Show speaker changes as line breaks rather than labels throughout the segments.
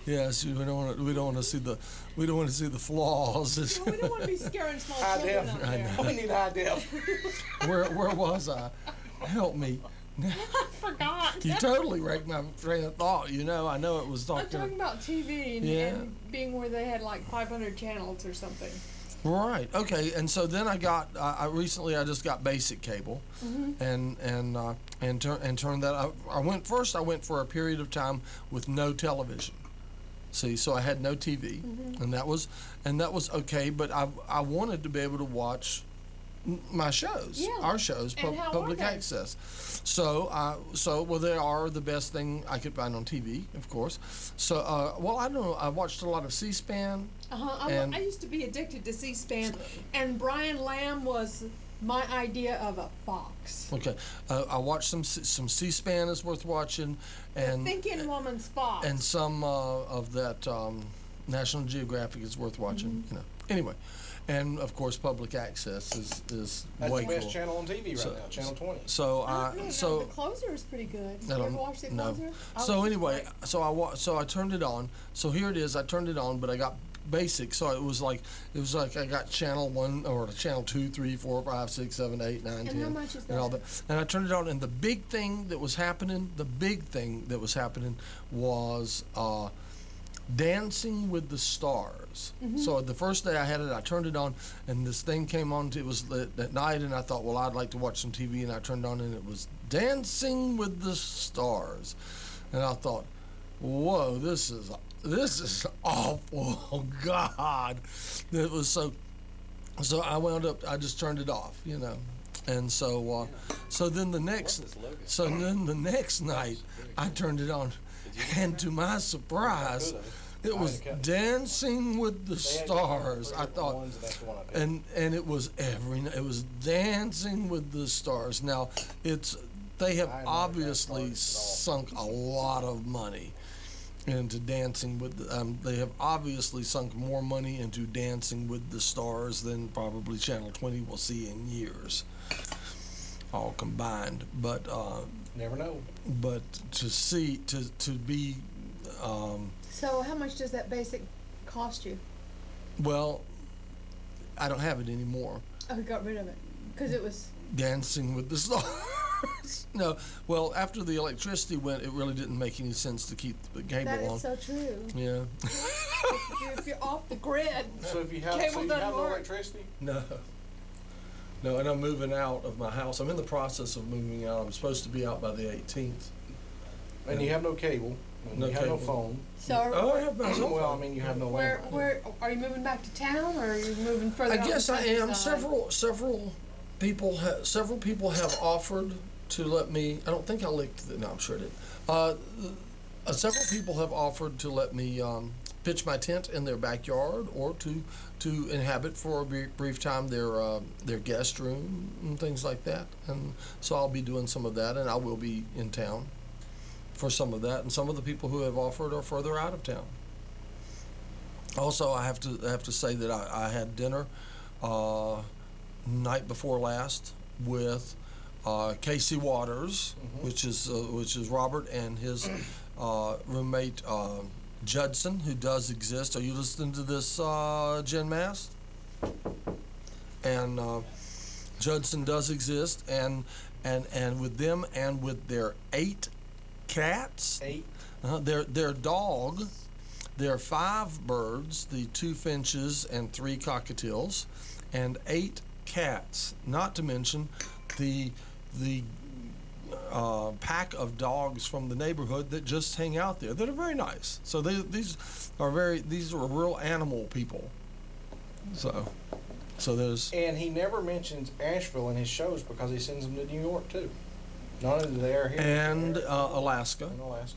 Yes, we don't want to see the flaws.
Well, we don't want to be scaring small
High
children
def.
out there.
We need high def.
Where was I? Help me.
I forgot.
You totally wrecked my train of thought. I know it was
I'm talking about TV and being where they had like 500 channels or something.
Right. Okay. And so then I recently just got basic cable, and turned that. I went for a period of time with no television. See, so I had no TV, and that was okay. But I wanted to be able to watch my shows, our shows, public access. So well, they are the best thing I could find on TV, of course. So, well, I don't know. I watched a lot of C-SPAN.
I used to be addicted to C-SPAN, and Brian Lamb was my idea of a fox.
Okay, I watched some C-SPAN is worth watching, and
the Thinking Woman's Fox,
and some of that National Geographic is worth watching. Anyway. And of course, public access is
That's
way
the best
cool.
channel on TV right now, Channel 20.
The Closer is pretty good. You ever watch The Closer?
So anyway, so I turned it on. So here it is. I turned it on, but I got basic. So it was like I got channel 1 or channel 2, 3, 4, 5, 6, 7, 8, 9, 10.
And how much is that?
And all that. And I turned it on, and the big thing that was happening was Dancing with the Stars. So the first day I had it, I turned it on, and this thing came on. It was at night, and I thought, well, I'd like to watch some TV, and I turned on, and it was Dancing with the Stars, and I thought, whoa, this is awful. Oh, God, it was so. So I wound up. I just turned it off, and so then the next night I turned it on. And to my surprise, it was Dancing with the Stars. I thought, and it was it was Dancing with the Stars. Now they have obviously sunk a lot of money into Dancing with. They have obviously sunk more money into Dancing with the Stars than probably Channel 20 will see in years, all combined. But
never know.
But to be.
So how much does that basic cost you?
Well, I don't have it anymore.
Oh, we got rid of it because it was
Dancing with the Stars. No, well, after the electricity went, it really didn't make any sense to keep the cable on.
That is so true.
Yeah.
if you're off the grid,
so if you have no electricity?
No, and I'm moving out of my house. I'm in the process of moving out. I'm supposed to be out by the 18th.
And you have no cable. You have no phone.
So
I have my cell phone.
Well, I mean, you have no.
Where are you moving back to town, or are you moving further?
I guess I am. Several people have offered to let me. I don't think I licked. No, I'm sure I did. Several people have offered to let me pitch my tent in their backyard, or to inhabit for a brief time their guest room and things like that. And so I'll be doing some of that, and I will be in town for some of that. And some of the people who have offered are further out of town. Also, I have to say that I had dinner night before last with Casey Waters, which is Robert and his roommate Judson, who does exist. Are you listening to this, Jen Mass? And Judson does exist, and with them and with their 8 cats, their dog, their 5 birds, the 2 finches and 3 cockatiels, and 8 cats. Not to mention the pack of dogs from the neighborhood that just hang out there that are very nice. So these are real animal people. So there's.
And he never mentions Asheville in his shows because he sends them to New York too. Not only there here
and Alaska.
And Alaska.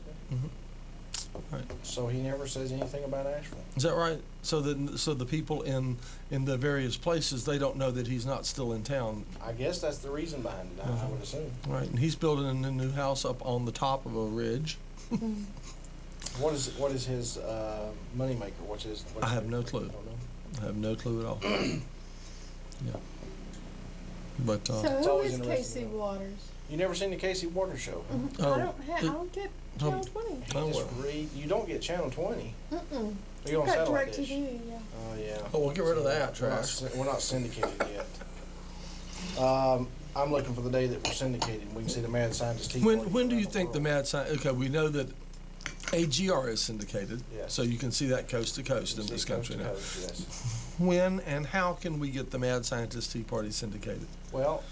Right.
So he never says anything about Asheville.
Is that right? So the people in the various places, they don't know that he's not still in town.
I guess that's the reason behind it. I would assume.
Right, and he's building a new house up on the top of a ridge.
What is his moneymaker?
I have no clue.
I don't know.
I have no clue at all. Yeah. But
so who is Casey Waters?
You never seen the Casey Waters show?
I don't get Channel 20.
Oh,
Just
well.
read. You don't get channel 20.
Mm-mm.
Are you on
Got
satellite
direct
dish?
TV, yeah.
Oh yeah.
Oh, we'll get rid of that
We're not,
trash.
we're not syndicated yet. I'm looking for the day that we're syndicated. We can see the Mad Scientist Tea Party
When do
around
you
the
think the
world.
Mad Scientist? Okay, we know that AGR is syndicated,
Yes.
so you can see that coast to coast
You
in
see
this
coast
country
to
now.
coast, yes.
When and how can we get the Mad Scientist Tea Party syndicated?
Well,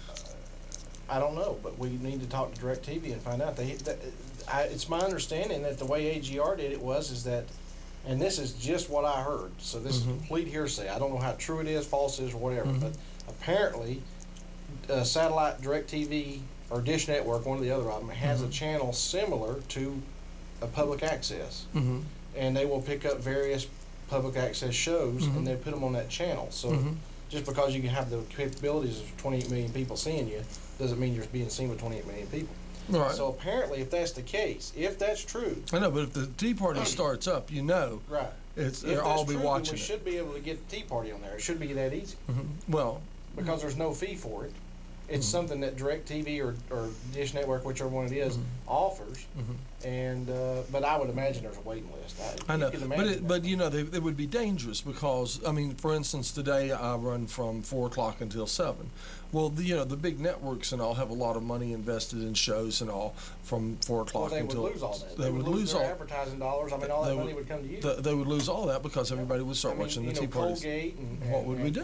I don't know, but we need to talk to DirecTV and find out. It's my understanding that the way AGR did it is that, and this is just what I heard, so this is complete hearsay. I don't know how true it is, false it is, or whatever, but apparently satellite DirecTV or Dish Network, one or the other of them, has a channel similar to a public access.
Mm-hmm.
And they will pick up various public access shows and they put them on that channel. So just because you can have the capabilities of 28 million people seeing you doesn't mean you're being seen with 28 million people.
Right.
So apparently, if that's the case, if that's true,
I know, but if the Tea Party starts up,
right,
it's
if
they'll all
that's
be
true, then
watching
we
it.
should be able to get the Tea Party on there. It should be that easy
Well,
because there's no fee for it. It's something that DirecTV or Dish Network, whichever one it is, offers. And but I would imagine there's a waiting list.
I know,
You can imagine
but you know, they would be dangerous because, I mean, for instance, today I run from 4 o'clock until 7. Well, the big networks and all have a lot of money invested in shows and all from 4 o'clock
they
until
would lose all that.
They would lose
their
all
advertising dollars. I mean, all that money would come to you.
They would lose all that because everybody would start
I mean,
watching the
you know,
Tea Parties.
Colgate and
What would we do?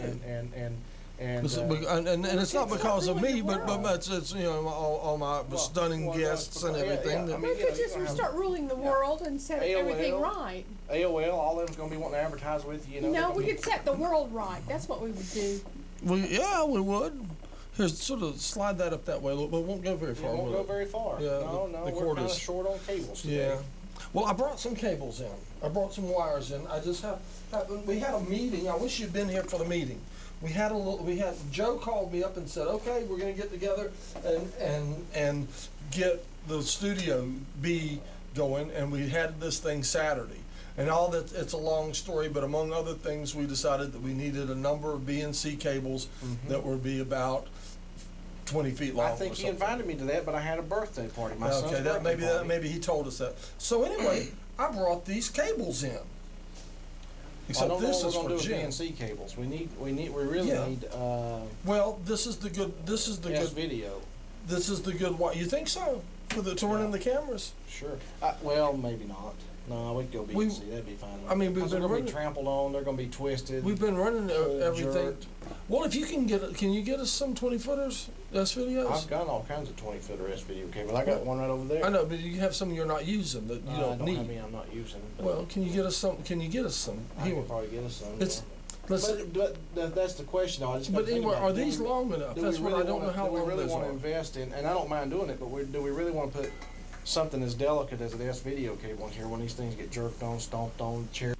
And
It's not because of me,
ruling the
but
world.
it's all my stunning
well,
guests and
yeah,
everything.
yeah, I
that-
mean,
We
you know,
could
you
just
don't have-
start ruling the world and set
AOL.
everything right.
AOL, all of them's going to be wanting to advertise with you. You know,
No,
they're
we
gonna
could set the world right. That's what we would do.
we would. Here's sort of slide that up that way a little, but it won't go very
It
far.
won't
will
go
it?
very far.
Yeah,
no,
the
we're
cord
kind of
is-
short on cables today.
Yeah. Well, I brought some cables in. I brought some wires in. I just we had a meeting. I wish you'd been here for the meeting. We had Joe called me up and said, okay, we're going to get together and get the Studio B going, and we had this thing Saturday. And all that, it's a long story, but among other things, we decided that we needed a number of B and C cables that would be about 20 feet long.
I think
or
he
something.
invited me to that, but I had a birthday party. My son's
Okay,
birthday party.
maybe he told us that. So anyway, I brought these cables in.
I
Except
don't know
this
what
is
we're
for
going to do with
Jen.
BNC cables. We really
Yeah.
need
Well, this is the good. This is the
S
good.
video.
This is the good one. You think so? To run in the cameras?
Sure. Well, maybe not. No, we'd go
We-
BNC. That'd be fine.
I mean, we've
Because they're
been
going to be
running-
trampled on. They're going to be twisted.
We've been running
Whole
everything.
jerked.
Well, if you can can you get us some 20-footers S videos?
I've got all kinds of 20-footer S video cables. I got one right over there.
I know, but you have some you're not using that you
I
don't
don't
need.
have any I'm not using. But
Well, can you get us some? Can you get us some?
I
Here,
can probably get us some.
It's-
yeah.
let's.
But that's the question. I just gotta
But
think
anyway,
about
are
it.
these long enough? That's what I don't know how
do we
long
really
those
want to
are.
invest in, and I don't mind doing it, but do we really want to put something as delicate as an S video cable in here when these things get jerked on, stomped on, chair?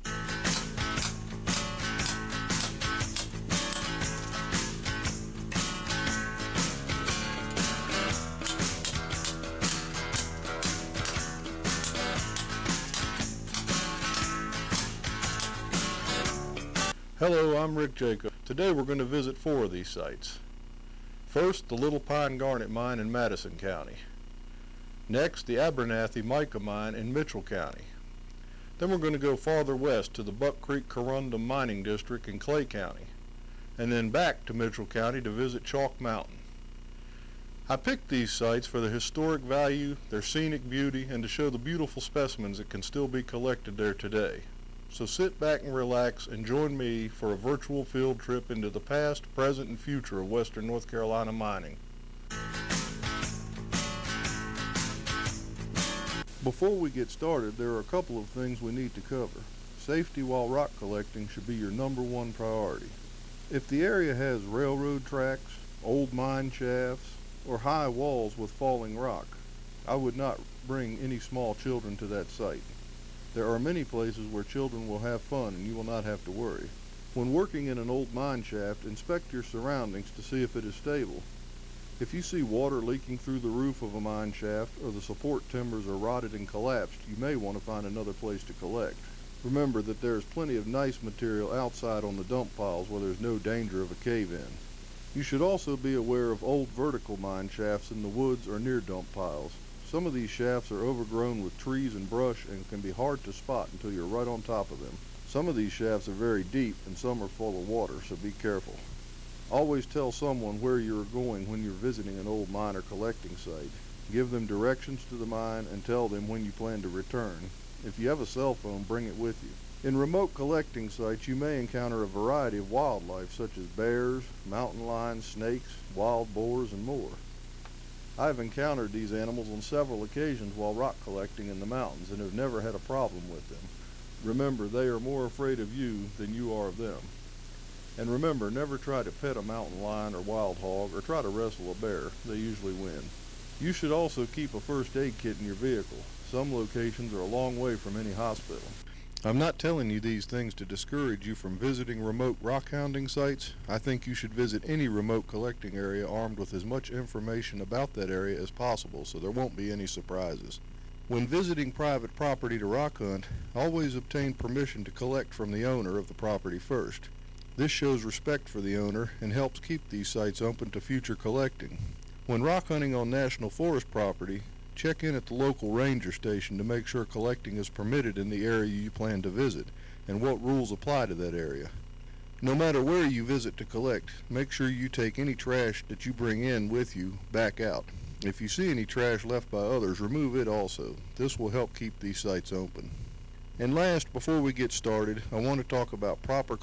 Hello, I'm Rick Jacob. Today we're going to visit 4 of these sites. First, the Little Pine Garnet Mine in Madison County. Next, the Abernathy Mica Mine in Mitchell County. Then we're going to go farther west to the Buck Creek Corundum Mining District in Clay County, and then back to Mitchell County to visit Chalk Mountain. I picked these sites for their historic value, their scenic beauty, and to show the beautiful specimens that can still be collected there today. So sit back and relax and join me for a virtual field trip into the past, present, and future of Western North Carolina mining. Before we get started, there are a couple of things we need to cover. Safety while rock collecting should be your #1 priority. If the area has railroad tracks, old mine shafts, or high walls with falling rock, I would not bring any small children to that site. There are many places where children will have fun and you will not have to worry. When working in an old mine shaft, inspect your surroundings to see if it is stable. If you see water leaking through the roof of a mine shaft or the support timbers are rotted and collapsed, you may want to find another place to collect. Remember that there is plenty of nice material outside on the dump piles where there is no danger of a cave-in. You should also be aware of old vertical mine shafts in the woods or near dump piles. Some of these shafts are overgrown with trees and brush and can be hard to spot until you're right on top of them. Some of these shafts are very deep and some are full of water, so be careful. Always tell someone where you're going when you're visiting an old mine or collecting site. Give them directions to the mine and tell them when you plan to return. If you have a cell phone, bring it with you. In remote collecting sites, you may encounter a variety of wildlife such as bears, mountain lions, snakes, wild boars, and more. I have encountered these animals on several occasions while rock collecting in the mountains and have never had a problem with them. Remember, they are more afraid of you than you are of them. And remember, never try to pet a mountain lion or wild hog or try to wrestle a bear. They usually win. You should also keep a first aid kit in your vehicle. Some locations are a long way from any hospital. I'm not telling you these things to discourage you from visiting remote rock hounding sites. I think you should visit any remote collecting area armed with as much information about that area as possible so there won't be any surprises. When visiting private property to rock hunt, always obtain permission to collect from the owner of the property first. This shows respect for the owner and helps keep these sites open to future collecting. When rock hunting on national forest property, check in at the local ranger station to make sure collecting is permitted in the area you plan to visit and what rules apply to that area. No matter where you visit to collect, make sure you take any trash that you bring in with you back out. If you see any trash left by others, remove it also. This will help keep these sites open. And last, before we get started, I want to talk about proper